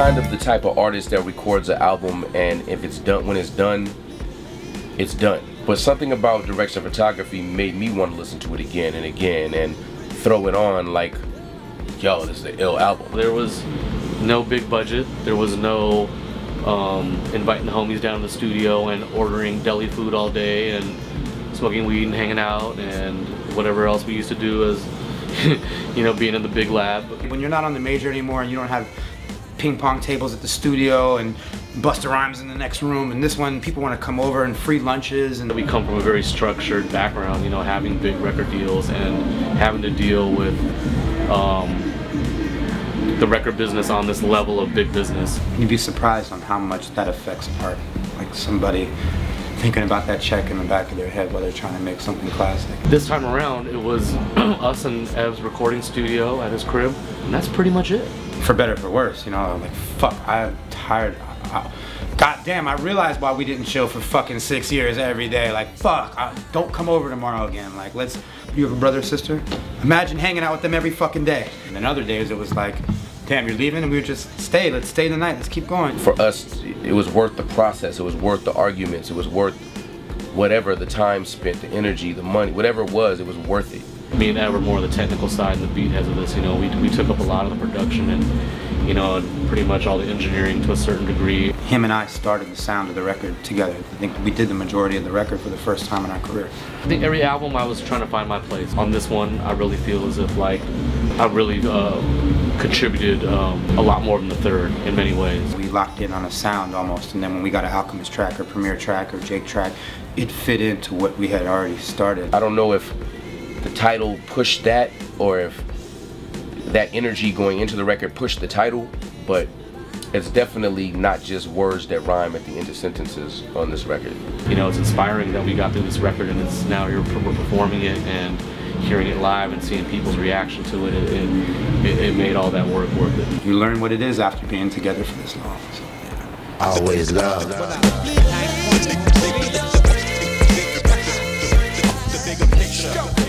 kind of the type of artist that records an album, and if it's done, when it's done, it's done. But something about direction of photography made me want to listen to it again and again and throw it on like, yo, this is an ill album. There was no big budget. There was no inviting the homies down to the studio and ordering deli food all day and smoking weed and hanging out and whatever else we used to do as, you know, being in the big lab. When you're not on the major anymore and you don't have ping pong tables at the studio and Busta Rhymes in the next room, and this one people want to come over and free lunches. And we come from a very structured background, you know, having big record deals and having to deal with the record business on this level of big business. You'd be surprised on how much that affects art. Like somebody thinking about that check in the back of their head while they're trying to make something classic. This time around, it was us and Ev's recording studio at his crib, and that's pretty much it. For better or for worse, you know, like, fuck, I'm tired. God damn, I realized why we didn't chill for fucking 6 years every day. Like, fuck, don't come over tomorrow again. Like, you have a brother or sister? Imagine hanging out with them every fucking day. And then other days it was like, damn, you're leaving? And we would just let's stay the night, let's keep going. For us, it was worth the process, it was worth the arguments, it was worth whatever the time spent, the energy, the money, whatever it was worth it. Me and Ed were more the technical side and the beat heads of this, you know, we took up a lot of the production and, you know, pretty much all the engineering to a certain degree. Him and I started the sound of the record together. I think we did the majority of the record for the first time in our career. I think every album I was trying to find my place. On this one, I really feel as if like I really contributed a lot more than the third in many ways. We locked in on a sound almost, and then when we got an Alchemist track or Premier track or Jake track, it fit into what we had already started. I don't know if the title pushed that or if that energy going into the record pushed the title, but it's definitely not just words that rhyme at the end of sentences on this record. You know, it's inspiring that we got through this record and it's now we're performing it and hearing it live and seeing people's reaction to it. It made all that work worth it. You learn what it is after being together for this long. So, yeah. Always love. The bigger picture.